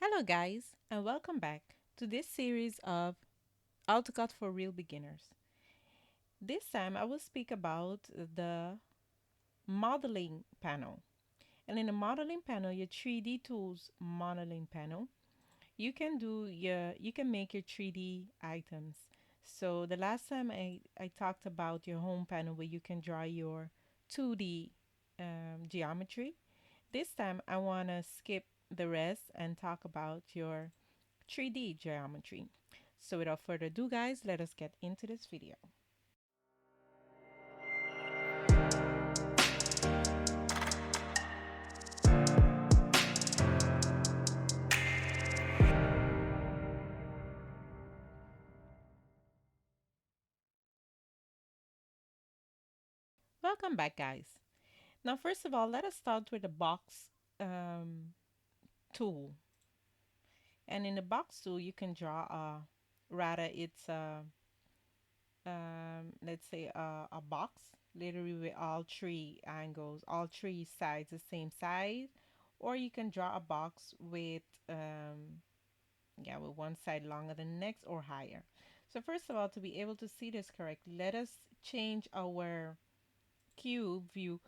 Hello, guys, and welcome back to this series of AutoCAD for Real Beginners. This time, I will speak about the modeling panel. And in the modeling panel, your 3D tools modeling panel, you can make your 3D items. So the last time I talked about your home panel where you can draw your 2D geometry. This time, I want to skip the rest and talk about your 3D geometry. So without further ado, guys, let us get into this video. Welcome back, guys. Now, first of all, let us start with the box um, tool. And in the box tool, you can draw rather it's let's say a box, literally with all three angles, all three sides the same size, or you can draw a box with with one side longer than the next or higher. So first of all, to be able to see this correctly, let us change our cube view,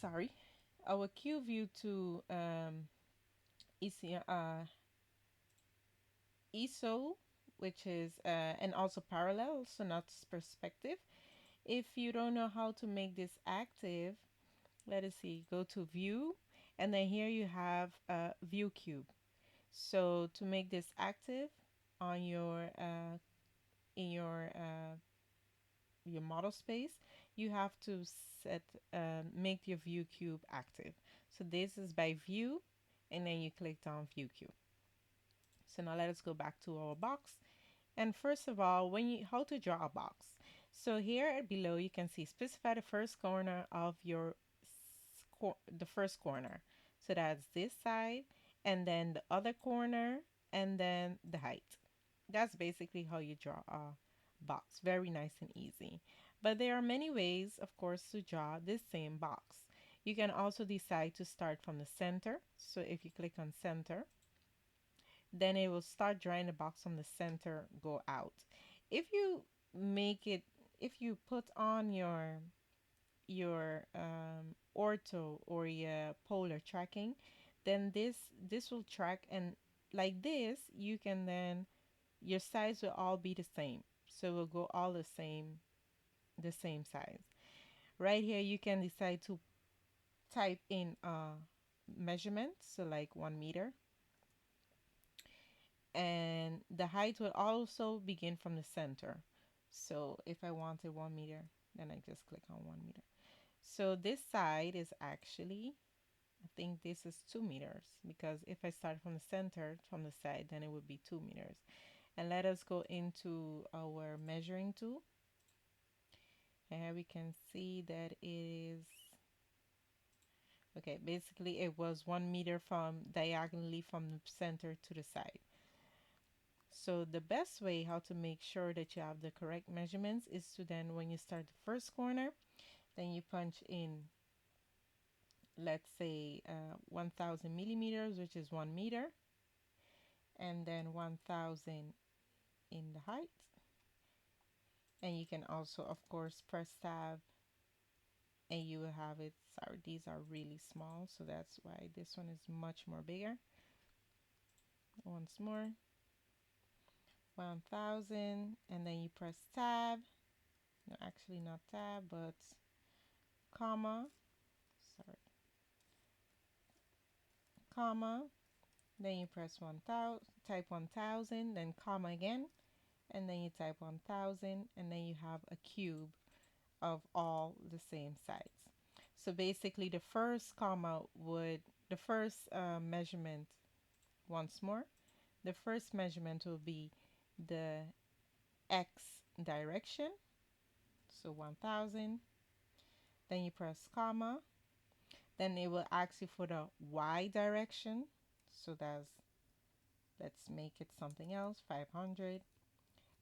sorry, our cube view to ISO, which is, and also parallel, so not perspective. If you don't know how to make this active, let us see, go to view, and then here you have view cube. So to make this active on in your model space, you have to set make your view cube active. So this is by view, and then you click on view cube. So now let us go back to our box. And first of all, when you how to draw a box. So here below you can see specify the first corner of your the first corner. So that's this side, and then the other corner, and then the height. That's basically how you draw a box. Very nice and easy. But there are many ways, of course, to draw this same box. You can also decide to start from the center. So if you click on center, then it will start drawing the box from the center, go out. If you make it, if you put on your ortho or your polar tracking, then this will track, and like this you can then your size will all be the same, so it will go all the same size. Right here you can decide to type in measurement, so like 1 meter, and the height will also begin from the center. So if I wanted 1 meter, then I just click on 1 meter. So this side is actually, I think this is 2 meters, because if I start from the center, from the side, then it would be 2 meters. And let us go into our measuring tool. And here we can see that it is, okay, basically it was 1 meter from diagonally from the center to the side. So the best way how to make sure that you have the correct measurements is to then, when you start the first corner, then you punch in, let's say 1000 millimeters, which is 1 meter, and then 1000 in the height. And you can also, of course, press tab and you will have it. Sorry, these are really small, so that's why this one is much more bigger. Once more, 1000, and then you press tab. No, actually not tab, but comma. Sorry, comma. Then you press 1000, type 1000, then comma again, and then you type 1000, and then you have a cube of all the same size. So basically the first comma would, the first measurement, once more, the first measurement will be the X direction, so 1000, then you press comma, then it will ask you for the Y direction, so let's make it something else, 500,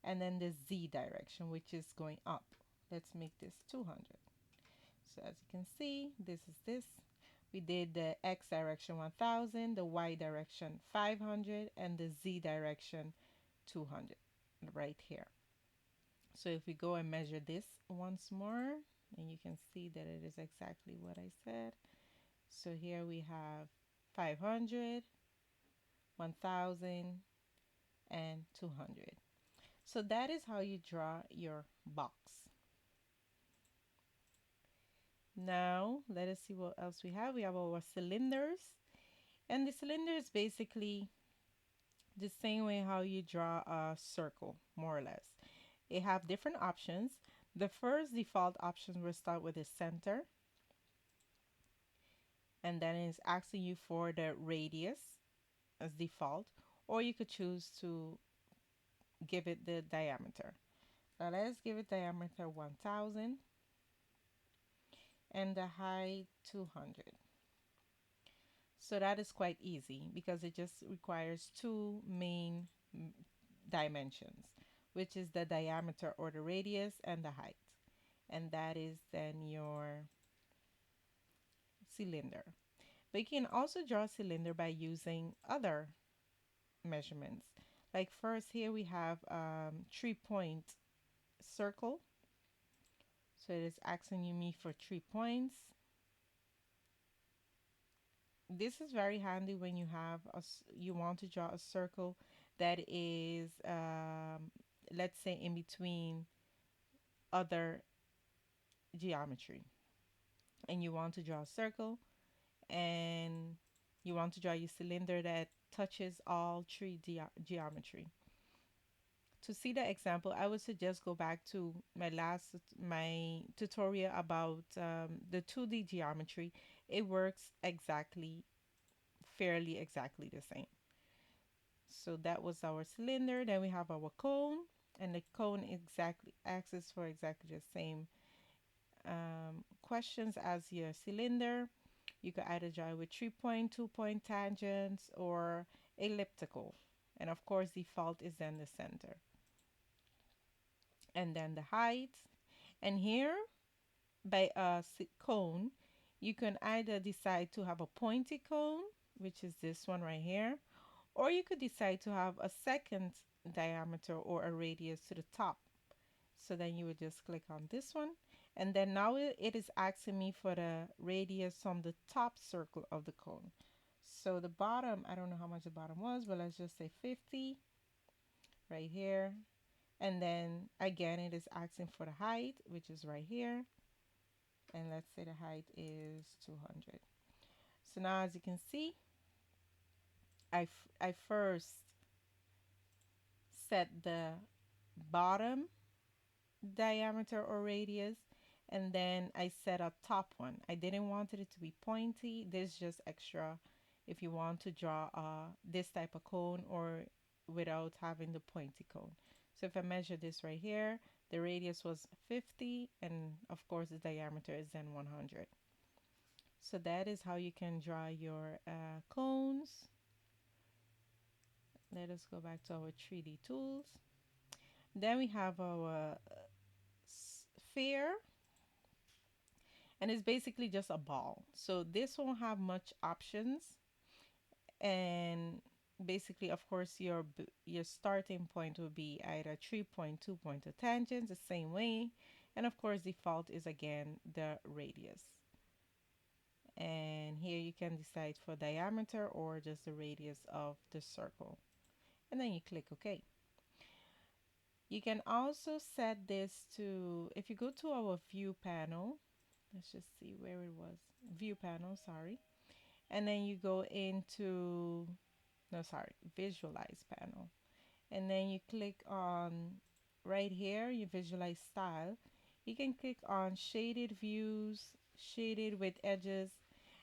and then the Z direction, which is going up. Let's make this 200. So as you can see, this is this. We did the X direction 1000, the Y direction 500, and the Z direction 200 right here. So if we go and measure this once more, and you can see that it is exactly what I said. So here we have 500, 1000, and 200. So that is how you draw your box. Now let us see what else we have. We have our cylinders, and the cylinder is basically the same way how you draw a circle, more or less. It have different options. The first default option will start with the center, and then it's asking you for the radius as default, or you could choose to give it the diameter. Now let's give it diameter 1000 and the height 200. So that is quite easy because it just requires two main dimensions, which is the diameter or the radius and the height. And that is then your cylinder. But you can also draw a cylinder by using other measurements. Like first here we have 3-point circle. So it is asking me for 3 points. This is very handy when you have you want to draw a circle that is let's say in between other geometry, and you want to draw a circle, and you want to draw your cylinder that touches all three geometry. To see the example, I would suggest go back to my tutorial about the 2D geometry. It works fairly exactly the same. So that was our cylinder. Then we have our cone, and the cone exactly asks for exactly the same questions as your cylinder. You could either draw with 3-point, 2-point tangents, or elliptical. And of course, default is then the center. And then the height. And here, by a cone, you can either decide to have a pointy cone, which is this one right here, or you could decide to have a second diameter or a radius to the top. So then you would just click on this one. And then now it is asking me for the radius from the top circle of the cone. So the bottom, I don't know how much the bottom was, but let's just say 50 right here. And then again, it is asking for the height, which is right here. And let's say the height is 200. So now as you can see, I first set the bottom diameter or radius, and then I set a top one. I didn't want it to be pointy. This is just extra if you want to draw this type of cone or without having the pointy cone. So if I measure this right here, the radius was 50, and of course the diameter is then 100. So that is how you can draw your cones. Let us go back to our 3D tools. Then we have our sphere, and it's basically just a ball. So this won't have much options, and basically, of course, your starting point will be either 3-point, 2-point, or tangents the same way, and of course, default is again the radius. And here you can decide for diameter or just the radius of the circle, and then you click OK. You can also set this to, if you go to our view panel, let's just see where it was, view panel, sorry, and then you go into, no, sorry, visualize panel, and then you click on right here, you visualize style. You can click on shaded views, shaded with edges,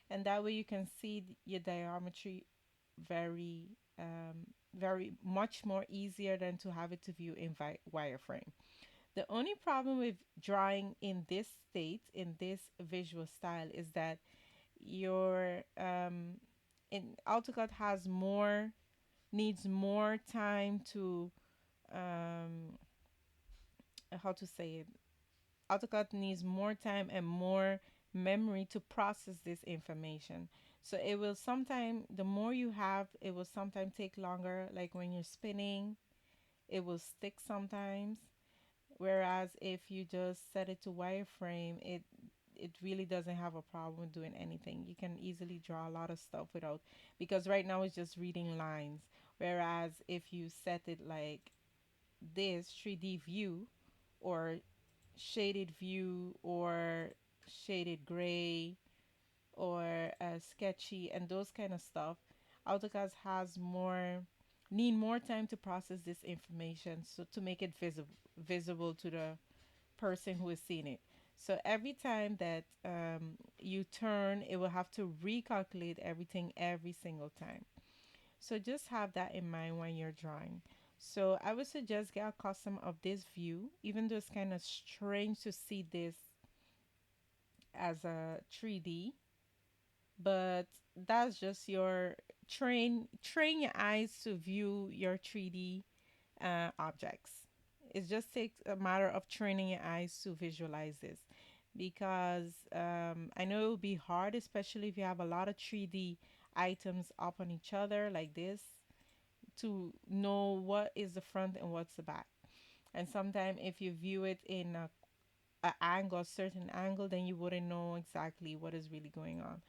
and that way you can see your geometry very very much more easier than to have it to view in wireframe. The only problem with drawing in this state, in this visual style, is that your in AutoCAD has needs more time to how to say it. AutoCAD needs more time and more memory to process this information. So it will sometime, the more you have, it will sometimes take longer. Like when you're spinning, it will stick sometimes. Whereas if you just set it to wireframe, it really doesn't have a problem with doing anything. You can easily draw a lot of stuff without, because right now it's just reading lines. Whereas if you set it like this 3D view or shaded view or shaded gray or sketchy and those kind of stuff, AutoCAD has need more time to process this information, so to make it visible to the person who is seeing it. So every time that you turn, it will have to recalculate everything every single time. So just have that in mind when you're drawing. So I would suggest get accustomed of this view, even though it's kind of strange to see this as a 3D, but that's just your train your eyes to view your 3D objects. It just takes a matter of training your eyes to visualize this, because I know it will be hard, especially if you have a lot of 3D items up on each other like this, to know what is the front and what's the back. And sometimes if you view it in a angle, a certain angle, then you wouldn't know exactly what is really going on.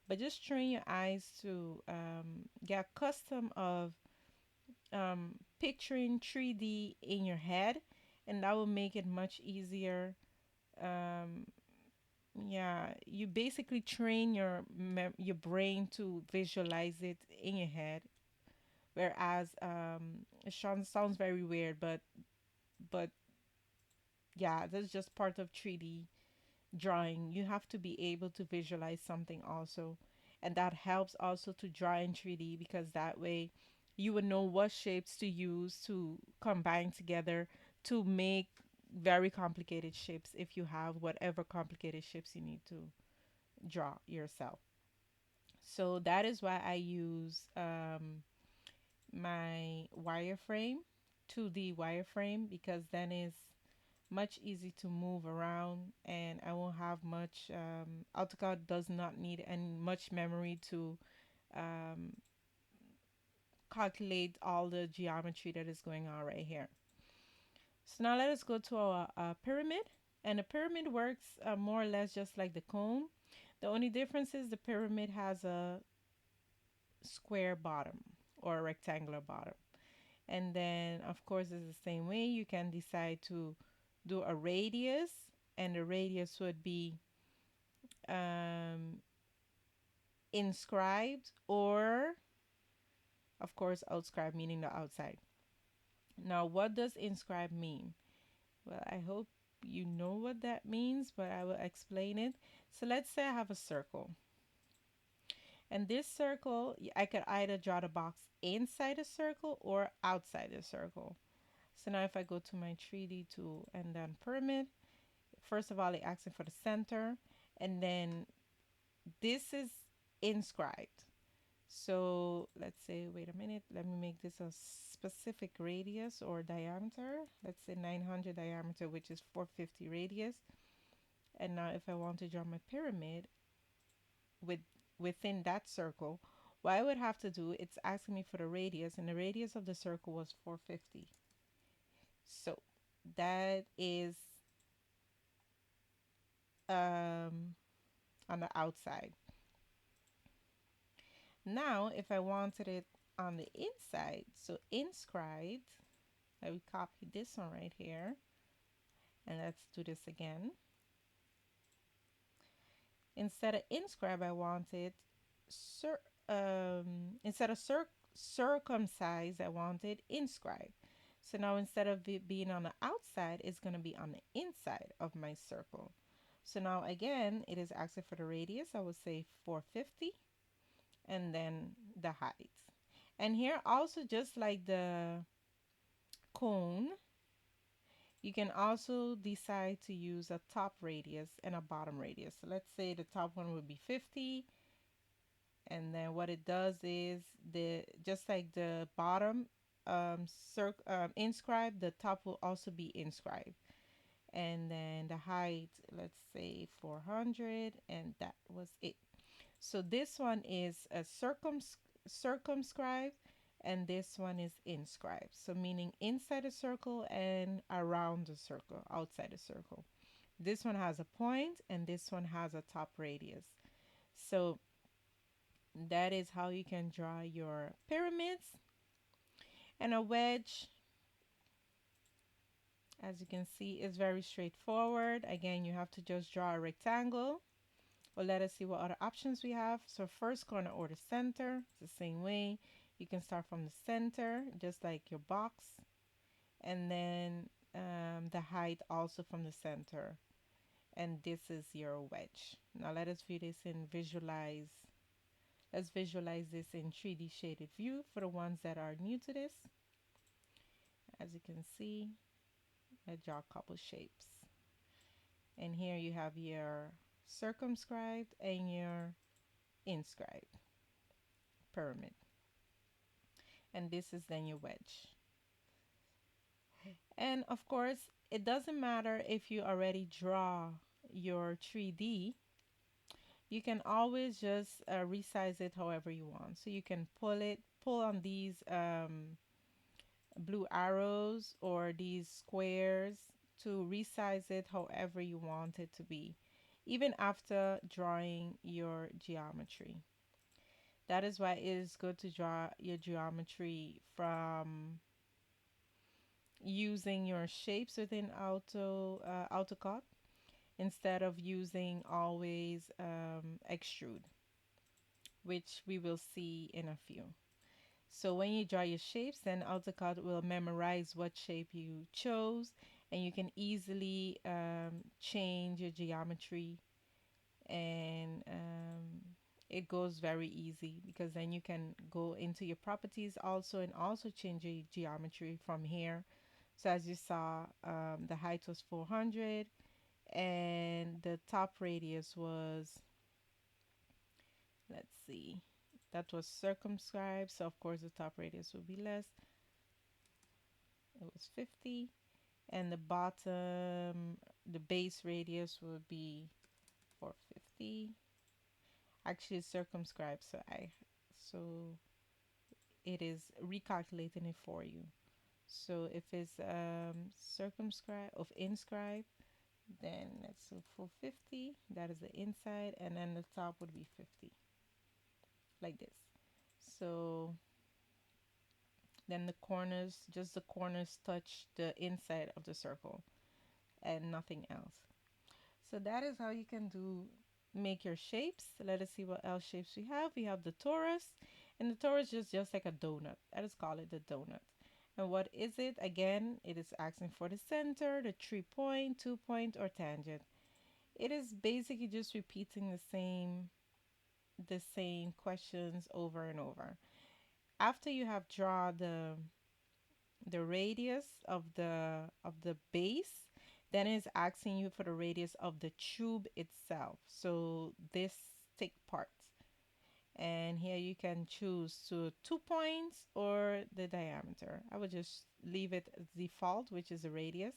But just train your eyes to get accustomed of picturing 3D in your head, and that will make it much easier. Um, yeah, you basically train your brain to visualize it in your head. Whereas it sounds very weird, but yeah, that's just part of 3D drawing. You have to be able to visualize something also, and that helps also to draw in 3D, because that way you would know what shapes to use to combine together to make very complicated shapes, if you have whatever complicated shapes you need to draw yourself. So that is why I use my wireframe, 2D wireframe, because then it's much easy to move around, and I won't have much. AutoCAD does not need any much memory to um, calculate all the geometry that is going on right here. So now let us go to our pyramid. And the pyramid works more or less just like the cone. The only difference is the pyramid has a square bottom or a rectangular bottom. And then, of course, it's the same way. You can decide to do a radius, and the radius would be um, inscribed, or, of course, outscribed, meaning the outside. Now, what does inscribed mean? Well, I hope you know what that means, but I will explain it. So let's say I have a circle. And this circle, I could either draw the box inside the circle or outside the circle. So now if I go to my 3D tool and then pyramid, first of all, it asks me for the center, and then this is inscribed. So let's say, wait a minute, let me make this a specific radius or diameter. Let's say 900 diameter, which is 450 radius. And now if I want to draw my pyramid with within that circle, what I would have to do, it's asking me for the radius, and the radius of the circle was 450. So that is on the outside. Now, if I wanted it on the inside, so inscribed, I would copy this one right here, and let's do this again. Instead of inscribe, I wanted instead of circumcise, I wanted inscribe. So now instead of it being on the outside, it's going to be on the inside of my circle. So now again, it is asking for the radius. I would say 450, and then the height. And here also, just like the cone, you can also decide to use a top radius and a bottom radius. So let's say the top one would be 50, and then what it does is, the just like the bottom inscribed, the top will also be inscribed. and then the height, let's say 400, and that was it. So this one is a circumscribed, and this one is inscribed. So meaning inside a circle and around the circle, outside the circle. This one has a point and this one has a top radius. So that is how you can draw your pyramids. And a wedge, as you can see, is very straightforward. Again, you have to just draw a rectangle. Well, let us see what other options we have. So first corner or the center, it's the same way. You can start from the center, just like your box. And then the height also from the center. And this is your wedge. Now let us view this in visualize. Let's visualize this in 3D shaded view for the ones that are new to this. As you can see, I draw a couple shapes. And here you have your circumscribed and your inscribed pyramid. And this is then your wedge. And of course, it doesn't matter if you already draw your 3D. You can always just resize it however you want. So you can pull on these blue arrows or these squares to resize it however you want it to be, even after drawing your geometry. That is why it is good to draw your geometry from using your shapes within AutoCAD instead of using always extrude, which we will see in a few. So when you draw your shapes, then AutoCAD will memorize what shape you chose, and you can easily change your geometry, and it goes very easy because then you can go into your properties also and also change your geometry from here. So as you saw, the height was 400 and the top radius was, let's see, that was circumscribed, so of course the top radius will be less. It was 50, and the bottom, the base radius would be 450. Actually it's circumscribed, so it is recalculating it for you. So if it's circumscribed of inscribed, then let's do 450. That is the inside, and then the top would be 50, like this. So then the corners, just the corners touch the inside of the circle and nothing else. So that is how you can make your shapes. Let us see what else shapes we have. We have the torus, and the torus is just like a donut. Let us call it the donut. And what is it? Again, it is asking for the center, the 3-point, 2-point, or tangent. It is basically just repeating the same questions over and over. After you have drawn the radius of the base, then it's asking you for the radius of the tube itself, so this thick part. And here you can choose to 2 points or the diameter. I would just leave it as default, which is the radius.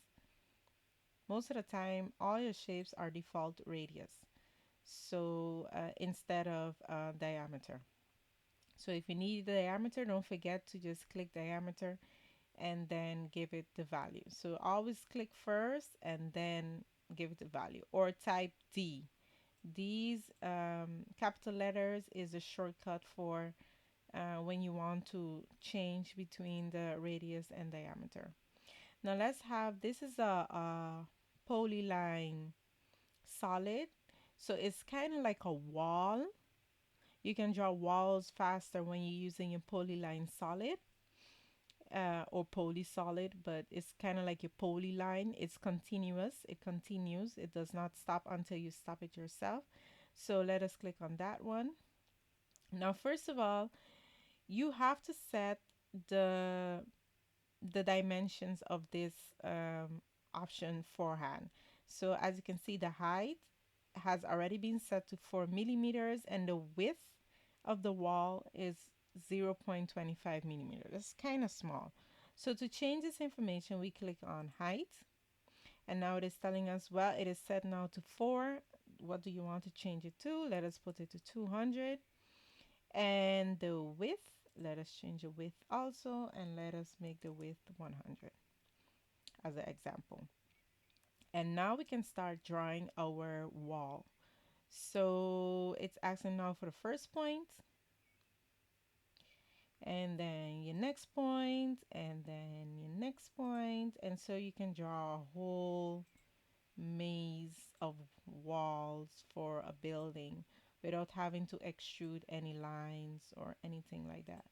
Most of the time all your shapes are default radius, so instead of diameter. So if you need the diameter, don't forget to just click diameter and then give it the value. So always click first and then give it the value, or type D. These capital letters is a shortcut for when you want to change between the radius and diameter. Now let's have, this is a polyline solid. So it's kind of like a wall. You can draw walls faster when you're using a polyline solid. Or poly solid, but it's kind of like a polyline. It's continuous. It continues. It does not stop until you stop it yourself. So let us click on that one. Now, first of all, you have to set the the dimensions of this option forehand. So as you can see, the height has already been set to 4 millimeters, and the width of the wall is 0.25 millimeters. That's kind of small. So to change this information, we click on height, And now it is telling us, well, it is set now to 4. What do you want to change it to? Let us put it to 200. And the width, let us change the width also, and let us make the width 100 as an example. And now we can start drawing our wall. So it's asking now for the first point, and then your next point, and then your next point. And so you can draw a whole maze of walls for a building without having to extrude any lines or anything like that.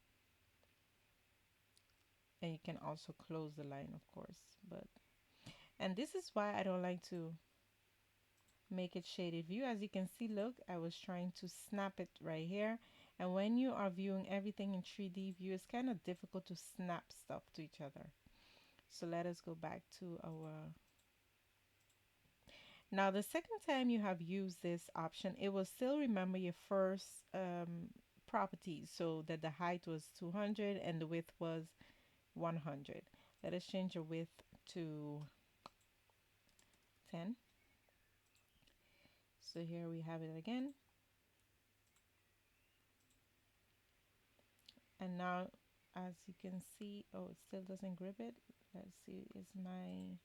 And you can also close the line, of course. And this is why I don't like to make it shaded view. As you can see, look, I was trying to snap it right here. And when you are viewing everything in 3D view, it's kind of difficult to snap stuff to each other. So let us go back to our... Now, the second time you have used this option, it will still remember your first properties. So that the height was 200 and the width was 100. Let us change the width to 10. So here we have it again. And now, as you can see, oh, it still doesn't grip it. Let's see, is my...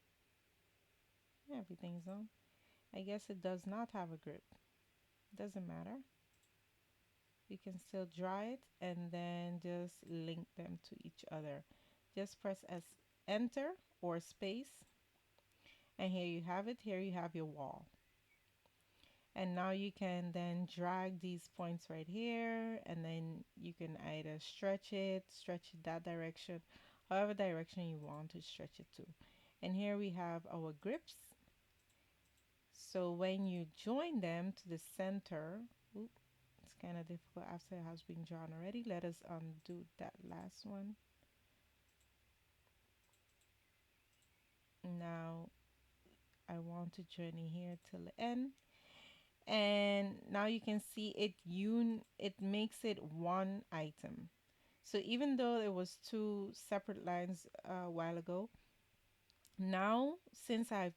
everything's on. I guess it does not have a grip. Doesn't matter. You can still draw it and then just link them to each other. Just press as enter or space. And here you have it. Here you have your wall. And now you can then drag these points right here, and then you can either stretch it that direction, however direction you want to stretch it to. And here we have our grips. So when you join them to the center, oops, it's kind of difficult after it has been drawn already. Let us undo that last one. Now I want to join it here till the end. And now you can see it makes it one item. So even though it was two separate lines a while ago, now since I've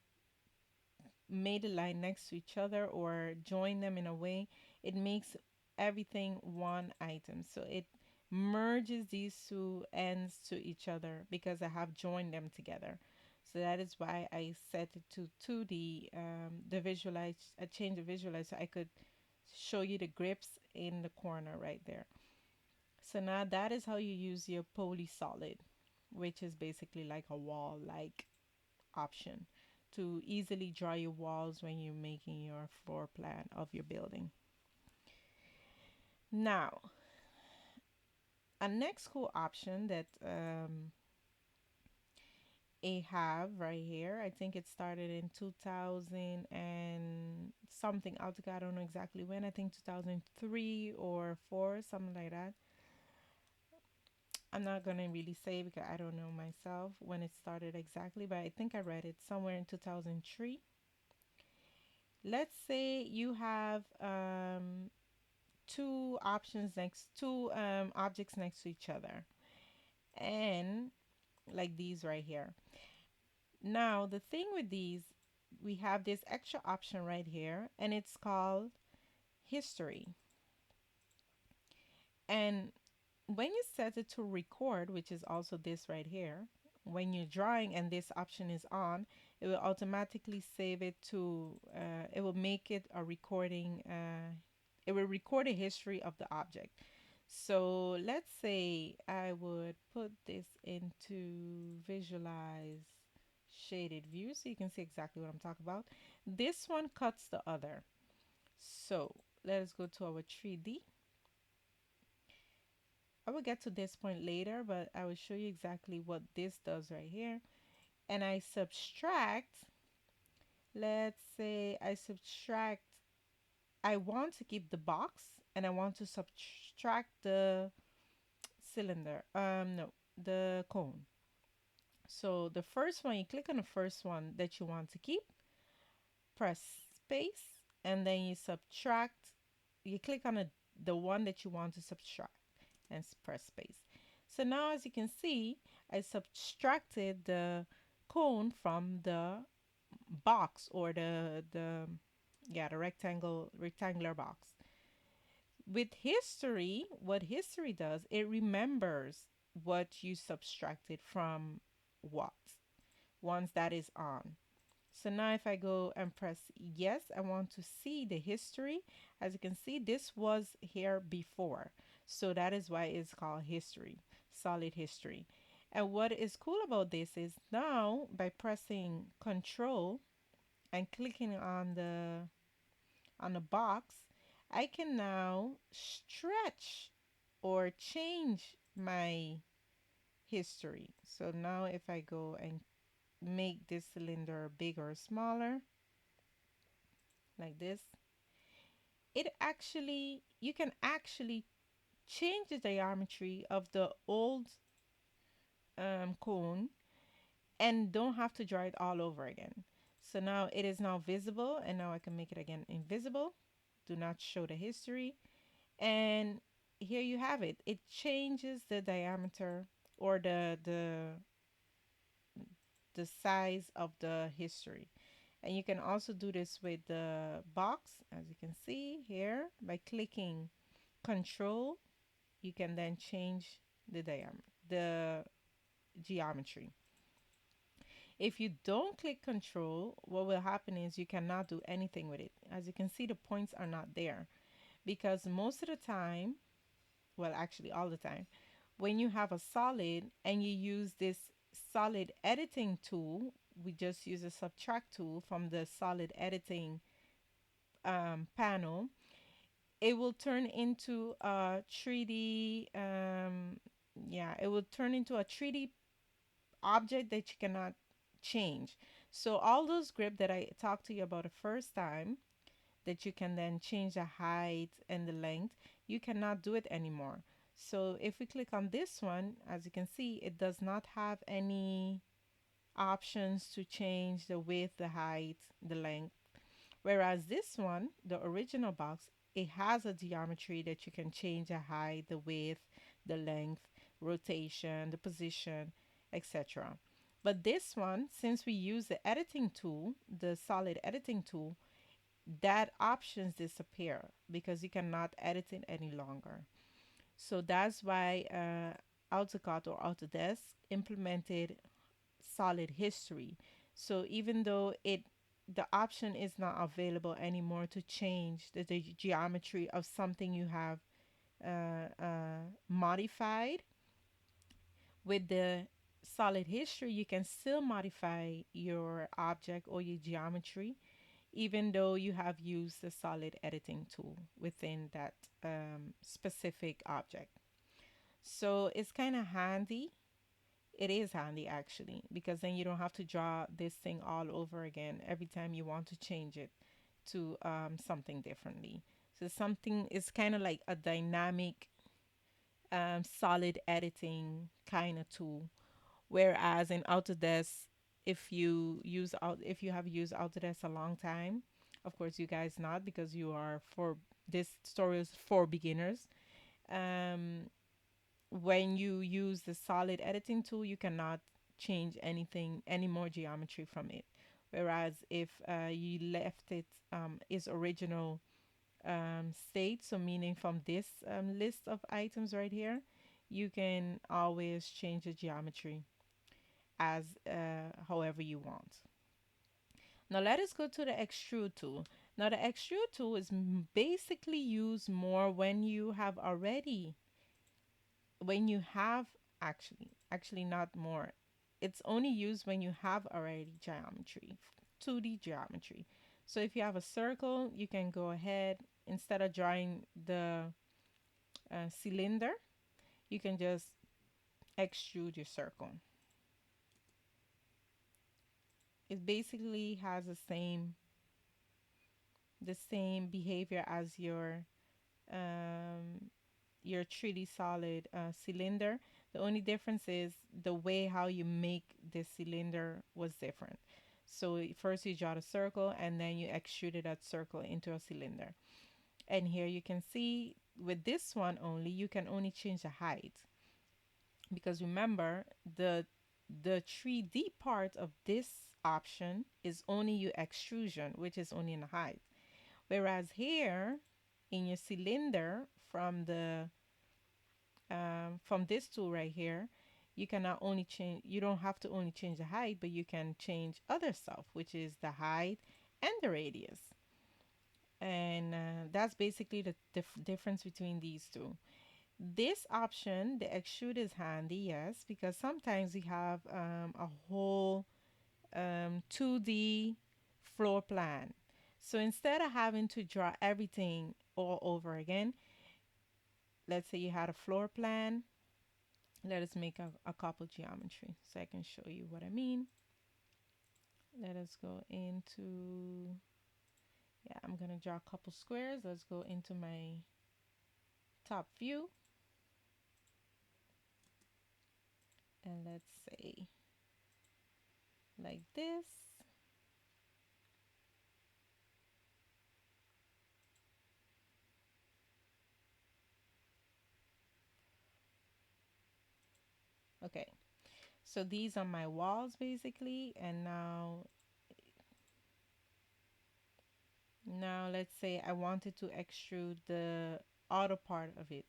made a line next to each other or joined them in a way, it makes everything one item. So it merges these two ends to each other because I have joined them together. So that is why I set it to 2D, the visualize. I changed the visualize so I could show you the grips in the corner right there. So now that is how you use your poly solid, which is basically like a wall like option to easily draw your walls when you're making your floor plan of your building. Now, a next cool option that I have right here, I think it started in 2000 and something AutoCAD, I don't know exactly when, I think 2003 or 4, something like that. I'm not gonna really say because I don't know myself when it started exactly, but I think I read it somewhere in 2003. Let's say you have two objects next to each other, and like these right here. Now the thing with these, we have this extra option right here, and it's called history. And when you set it to record, which is also this right here, when you're drawing and this option is on, it will automatically save it to, it will make it a recording, it will record a history of the object. So let's say I would put this into visualize shaded view so you can see exactly what I'm talking about. This one cuts the other. So let us go to our 3D. I will get to this point later, but I will show you exactly what this does right here. And I subtract, let's say I subtract, I want to keep the box and I want to subtract the cylinder, no, the cone. So the first one, you click on the first one that you want to keep, press space, and then you subtract, you click on the one that you want to subtract and press space. So now as you can see, I subtracted the cone from the box, or the yeah, the rectangular box. With history, what history does, it remembers what you subtracted from what, once that is on. So now if I go and press yes, I want to see the history. As you can see, this was here before. So that is why it's called history, solid history. And what is cool about this is now by pressing control and clicking on the box, I can now stretch or change my history. So now if I go and make this cylinder bigger or smaller, like this, it actually, you can actually change the geometry of the old cone and don't have to draw it all over again. So now it is now visible, and now I can make it again invisible. Do not show the history. And here you have it. It changes the diameter or the size of the history. And you can also do this with the box, as you can see here, by clicking control. You can then change the diameter, the geometry. If you don't click control, what will happen is you cannot do anything with it. As you can see, the points are not there because most of the time, well, actually all the time, when you have a solid and you use this solid editing tool, we just use a subtract tool from the solid editing panel, it will turn into a 3D, yeah, it will turn into a 3D object that you cannot change. So all those grip that I talked to you about the first time, that you can then change the height and the length, you cannot do it anymore. So if we click on this one, as you can see, it does not have any options to change the width, the height, the length. Whereas this one, the original box, it has a geometry that you can change the height, the width, the length, rotation, the position, etc. But this one, since we use the editing tool, the solid editing tool, that options disappear because you cannot edit it any longer. So that's why AutoCAD or Autodesk implemented solid history. So even though it, the option is not available anymore to change the geometry of something you have modified, with the solid history you can still modify your object or your geometry even though you have used the solid editing tool within that specific object. So it's kind of handy. It is handy actually, because then you don't have to draw this thing all over again every time you want to change it to something differently. So something is kind of like a dynamic solid editing kind of tool. Whereas in Autodesk, if you have used Autodesk a long time, of course you guys not, because you are for, this tutorial is for beginners. Um, when you use the solid editing tool, you cannot change anything, any more geometry from it. Whereas if you left it its original state, so meaning from this list of items right here, you can always change the geometry as however you want. Now let us go to the extrude tool. Now the extrude tool is basically used more when you have already, when you have actually not more. It's only used when you have already geometry, 2D geometry. So if you have a circle, you can go ahead, instead of drawing the cylinder, you can just extrude your circle. It basically has the same behavior as um, your 3D solid cylinder. The only difference is the way how you make this cylinder was different. So first you draw the circle and then you extruded that circle into a cylinder. And here you can see with this one only, you can only change the height, because remember the The 3D part of this option is only your extrusion, which is only in the height. Whereas here in your cylinder from this tool right here, you can not only change, you don't have to only change the height, but you can change other stuff, which is the height and the radius. And that's basically the difference between these two. This option, the extrude, is handy, yes, because sometimes we have a whole 2D floor plan. So instead of having to draw everything all over again, let's say you had a floor plan. Let us make a couple geometry so I can show you what I mean. Let us go into, yeah, I'm going to draw a couple squares. Let's go into my top view. And let's say like this. Okay, so these are my walls basically. And now let's say I wanted to extrude the outer part of it.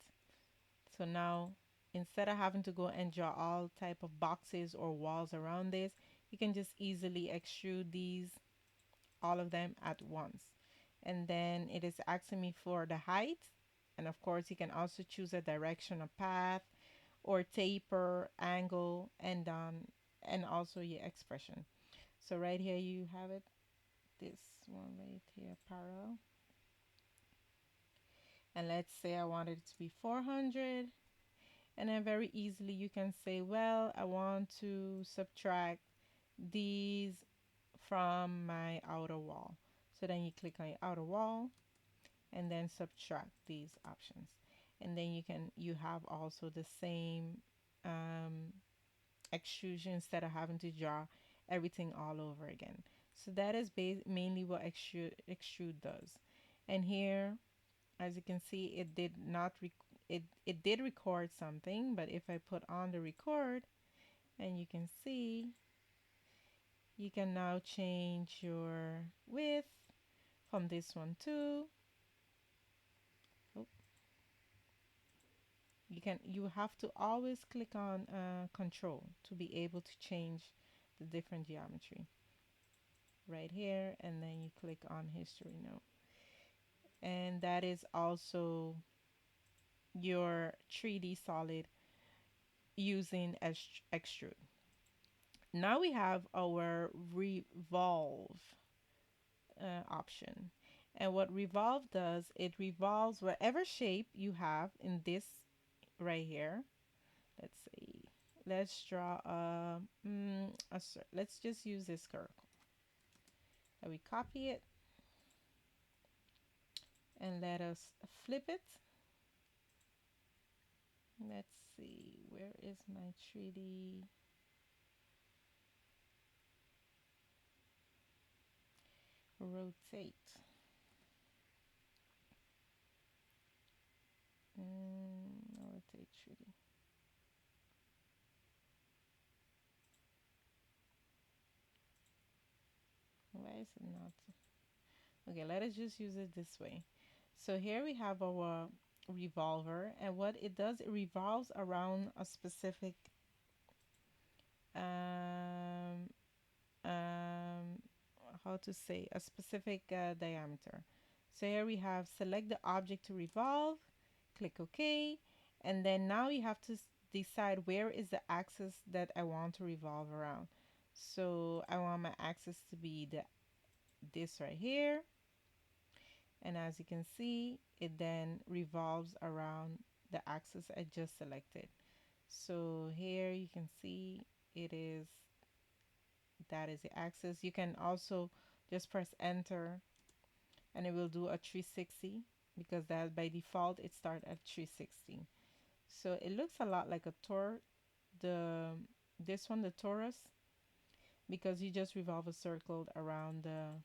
So now instead of having to go and draw all type of boxes or walls around this, you can just easily extrude these, all of them at once. And then it is asking me for the height. And of course you can also choose a direction, a path, or taper, angle, and also your expression. So right here you have it, this one right here, parallel. And let's say I wanted it to be 400. And then very easily you can say, well, I want to subtract these from my outer wall. So then you click on your outer wall and then subtract these options. And then you have also the same extrusion instead of having to draw everything all over again. So that is mainly what extrude does. And here, as you can see, it did not it did record something, but if I put on the record, and you can see, you can now change your width from this one too. Oh, you have to always click on control to be able to change the different geometry right here, and then you click on history note. And that is also your 3D solid using extrude. Now we have our revolve option. And what revolve does, it revolves whatever shape you have in this right here. Let's see. Let's draw let's just use this circle. And we copy it and let us flip it. Let's see, where is my 3D? Rotate. Rotate 3D. Why is it not? Okay, let us just use it this way. So here we have our revolver, and what it does, it revolves around a specific um, um, how to say, a specific diameter. So here we have select the object to revolve, click OK, and then now you have to decide where is the axis that I want to revolve around. So I want my axis to be this right here, and as you can see, it then revolves around the axis I just selected. So here you can see it is, that is the axis. You can also just press enter and it will do a 360, because that by default it starts at 360. So it looks a lot like a the this one, the torus, because you just revolve a circle around a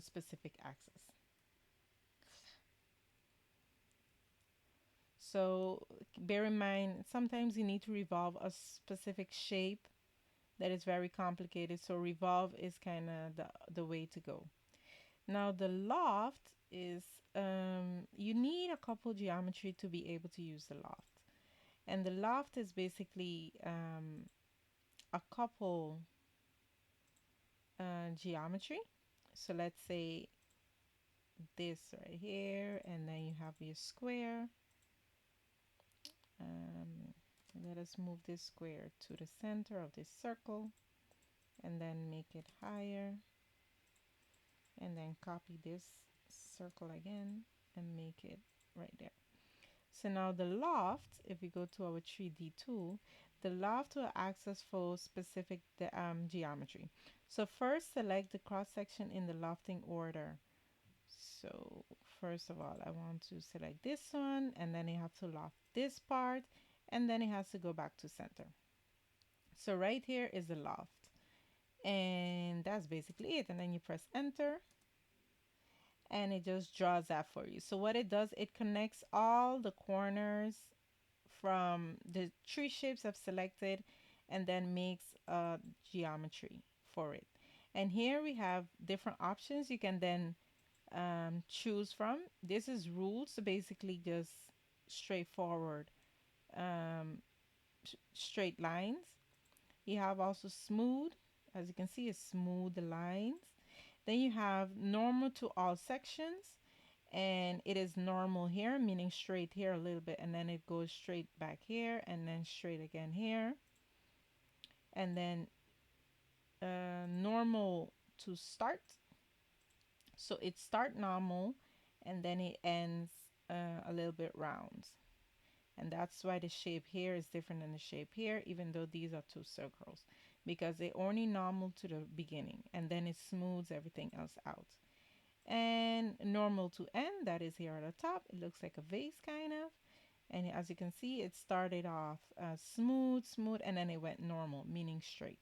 specific axis. So bear in mind, sometimes you need to revolve a specific shape that is very complicated. So revolve is kind of the way to go. Now the loft is, you need a couple geometry to be able to use the loft. And the loft is basically a couple geometry. So let's say this right here, and then you have your square. Um, Let us move this square to the center of this circle and then make it higher, and then copy this circle again and make it right there. So now the loft, if we go to our 3D tool, the loft will access for specific geometry. So first select the cross section in the lofting order. So first of all, I want to select this one, and then you have to loft this part, and then it has to go back to center. So right here is the loft, and that's basically it. And then you press enter, and it just draws that for you. So what it does, it connects all the corners from the tree shapes I've selected, and then makes a geometry for it. And here we have different options you can then choose from. This is ruled, so basically just straightforward straight lines. You have also smooth, as you can see, it's smooth lines. Then you have normal to all sections, and it is normal here, meaning straight here a little bit, and then it goes straight back here, and then straight again here, and then normal to start. So it start normal, and then it ends a little bit round. And that's why the shape here is different than the shape here, even though these are two circles, because they only normal to the beginning, and then it smooths everything else out. And normal to end, that is here at the top. It looks like a vase kind of. And as you can see, it started off smooth, and then it went normal, meaning straight.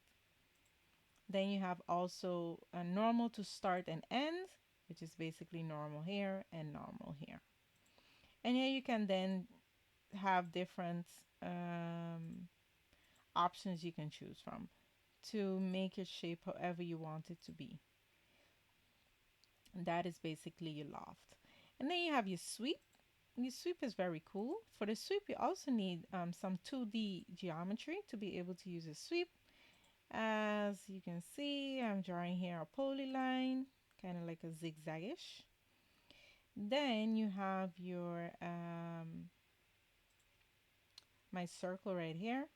Then you have also a normal to start and end, which is basically normal here and normal here. And here you can then have different options you can choose from to make your shape however you want it to be. And that is basically your loft. And then you have your sweep. Your sweep is very cool. For the sweep, you also need some 2D geometry to be able to use a sweep. As you can see, I'm drawing here a polyline, kind of like a zigzagish. Then you have your my circle right here.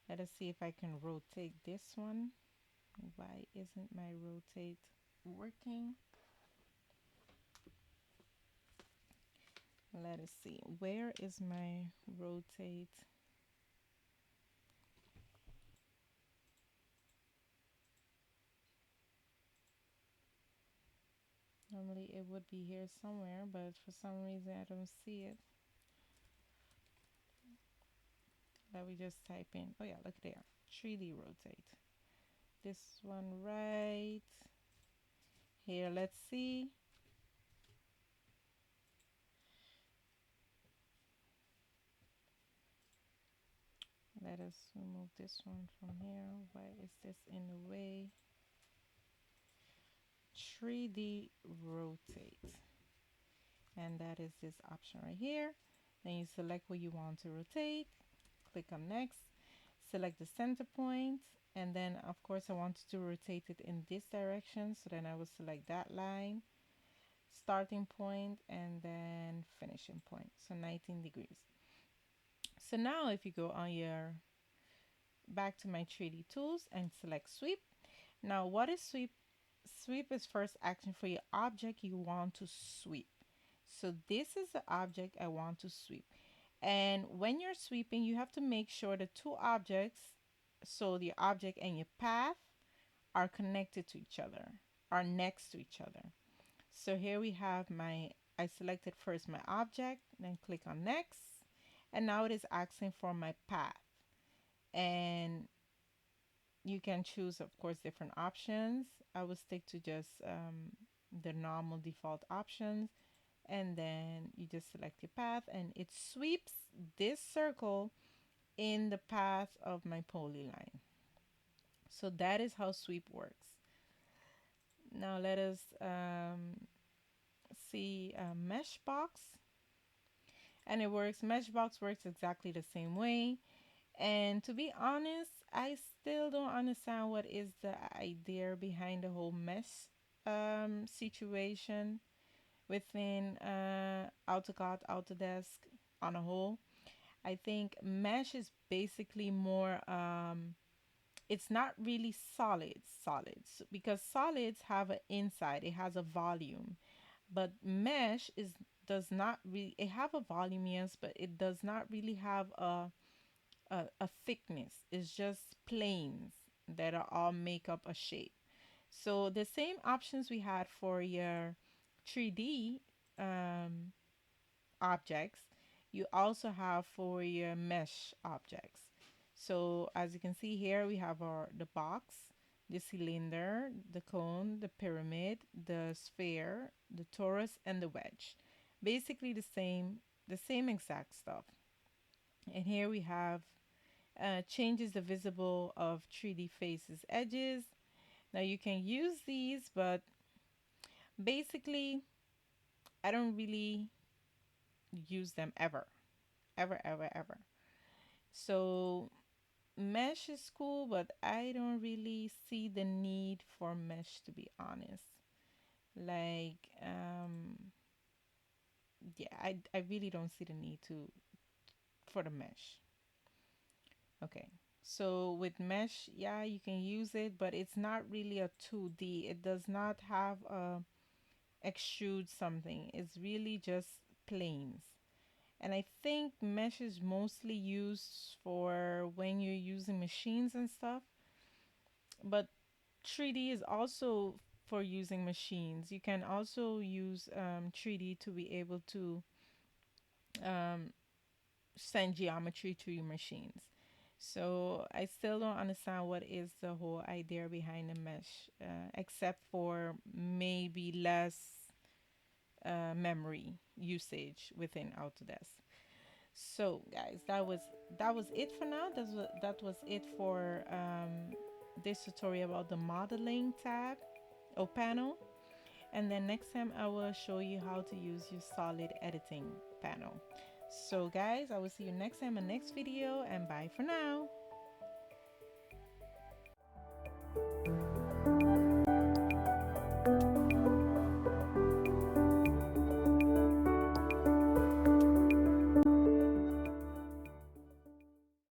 Let us see if I can rotate this one. Why isn't my rotate working? Let us see. Where is my rotate? Normally it would be here somewhere, but for some reason I don't see it. Let me just type in. Oh yeah, look there. 3D rotate. This one right here. Let's see. Let us remove this one from here. Why is this in the way? 3D rotate. And that is this option right here. Then you select what you want to rotate. Click on next. Select the center point. And then of course I wanted to rotate it in this direction. So then I will select that line, starting point, and then finishing point. So 19 degrees. So now if you go on your back to my 3D tools and select sweep. Now what is sweep? Sweep is first action for your object you want to sweep. So this is the object I want to sweep. And when you're sweeping, you have to make sure the two objects, so the object and your path, are connected to each other, are next to each other. So here we have I selected first my object, then click on next. And now it is asking for my path. And you can choose, of course, different options. I will stick to just the normal default options. and then you just select your path and it sweeps this circle in the path of my polyline. So that is how sweep works. Now let us see mesh box, and it works. Mesh box works exactly the same way. And to be honest, I still don't understand what is the idea behind the whole mesh situation within AutoCAD, Autodesk on a whole. I think mesh is basically more, it's not really solids because solids have an inside, it has a volume, but mesh is does not really, it have a volume, yes, but it does not really have a thickness. It's just planes that are all make up a shape. So the same options we had for your 3D um, objects, you also have for your mesh objects. So as you can see here, we have the box, the cylinder, the cone, the pyramid, the sphere, the torus, and the wedge. Basically the same exact stuff. And here we have changes the visible of 3D faces edges. Now you can use these, but basically I don't really use them ever, ever, ever, ever. So mesh is cool, but I don't really see the need for mesh, to be honest. Like, yeah, I really don't see the need to for the mesh. Okay. So with mesh, yeah, you can use it, but it's not really a 2D. It does not have a extrude something. It's really just planes. And I think mesh is mostly used for when you're using machines and stuff. But 3D is also for using machines. You can also use 3D to be able to um, send geometry to your machines. So I still don't understand what is the whole idea behind the mesh, except for maybe less memory usage within Autodesk. So guys, that was it for now. That was it for this tutorial about the modeling tab or panel. And then next time I will show you how to use your solid editing panel. So guys, I will see you next time in the next video, and bye for now.